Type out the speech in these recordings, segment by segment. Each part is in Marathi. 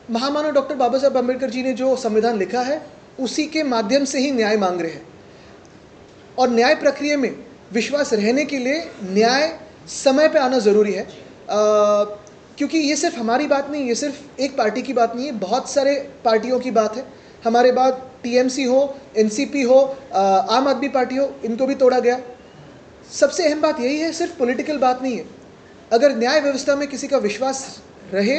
महामानव डॉक्टर बाबा साहब अम्बेडकर जी ने जो संविधान लिखा है उसी के माध्यम से ही न्याय मांग रहे हैं। और न्याय प्रक्रिया में विश्वास रहने के लिए न्याय समय पे आना ज़रूरी है, क्योंकि ये सिर्फ हमारी बात नहीं, ये सिर्फ एक पार्टी की बात नहीं है, बहुत सारे पार्टियों की बात है। हमारे बाद टीएमसी हो, एनसीपी हो, आम आदमी पार्टी हो, इनको भी तोड़ा गया। सबसे अहम बात यही है, सिर्फ पॉलिटिकल बात नहीं है। अगर न्याय व्यवस्था में किसी का विश्वास रहे,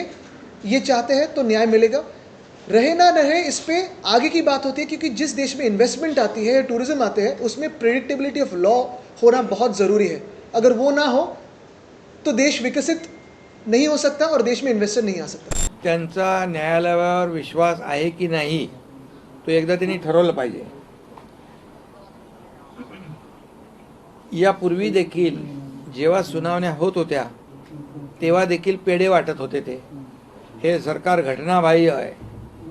ये चाहते हैं, तो न्याय मिलेगा। रहे ना रहे इस पे आगे की बात होती है, क्योंकि जिस देश में इन्वेस्टमेंट आती है या टूरिज्म आते हैं उसमें प्रेडिक्टेबिलिटी ऑफ लॉ होना बहुत ज़रूरी है। अगर वो ना हो तो देश विकसित नहीं हो सकता और देश में इन्वेस्टर नहीं आ सकता। त्यांचा न्यायालयावर विश्वास आहे की नाही तो एकदा त्यांनी ठरवलं पाहिजे। यापूर्वी देखील जेव्हा सुनावण्या होत होत्या तेव्हा देखील पेढे वाटत होते ते। हे सरकार घटनाबाह्य आहे,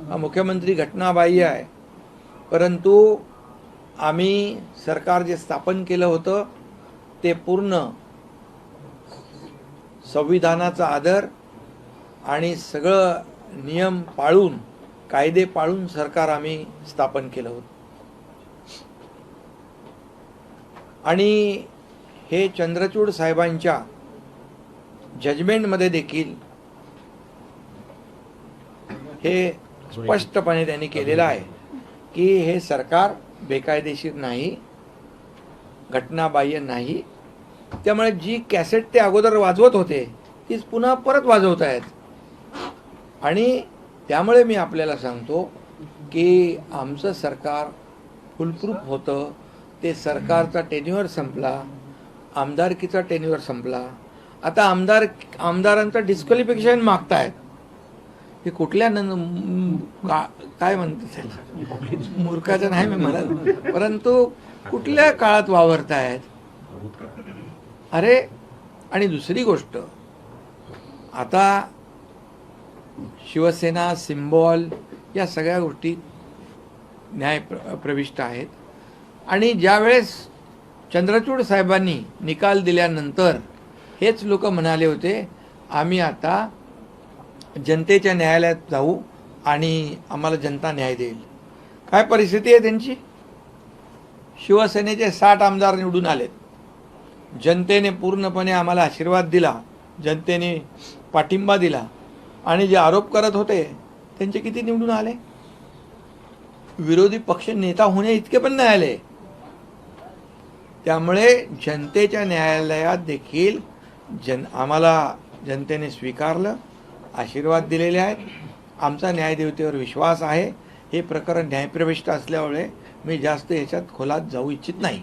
हा मुख्यमंत्री घटनाबाह्य आहे, परंतु आम्ही सरकार जे स्थापन केलं होतं ते पूर्ण संविधानाचा आदर आणि सगळं नियम पाळून, कायदे पाळून सरकार आम्ही स्थापन केलं होतं। आणि हे चंद्रचूड साहेबांच्या जजमेंटमध्ये देखील हे स्पष्टपणे त्यांनी केलेलं आहे की हे सरकार बेकायदेशीर नाही, घटनाबाह्य नाही। त्यामुळे जी कॅसेट ते अगोदर वाजवत होते तीच पुन्हा परत वाजवत आहेत। आणि त्यामुळे मी आपल्याला सांगतो की आमचं सरकार फुलप्रूफ होतं। ते सरकारचा टेन्युअर संपला, आमदारकीचा टेन्युअर संपला। आता आमदारांचं डिस्क्वालिफिकेशन मागतायत। हे कुठल्या काय म्हणतात त्याला, मूर्खाचं नाही मी म्हणत, परंतु कुठल्या काळात वावरतायत। अरे, आणि दुसरी गोष्ट, आता शिवसेना सिम्बॉल या सगळ्या गोष्टी न्याय प्रविष्ट आहेत। आणि ज्यावेळेस चंद्रचूड साहेबांनी निकाल दिल्यानंतर हेच लोक म्हणाले होते आम्ही आता जनतेच्या न्यायालयात जाऊ आणि आम्हाला जनता न्याय देईल। काय परिस्थिती आहे त्यांची? शिवसेनेचे 60 आमदार निवडून आलेत, जनतेने पूर्णपणे आम्हाला आशीर्वाद दिला, जनतेने पाठिंबा दिला, आणि जे आरोप करत होते त्यांचे किती निवडून आले? विरोधी पक्ष नेता होणे इतके पण नाही आले। त्यामुळे जनतेच्या न्यायालयात देखील आम्हाला जनतेने स्वीकारलं, आशीर्वाद दिलेले आहेत। आमचा न्यायदेवतेवर विश्वास आहे। हे प्रकरण न्यायप्रविष्ट असल्यामुळे मी जास्त याच्यात खोलात जाऊ इच्छित नाही।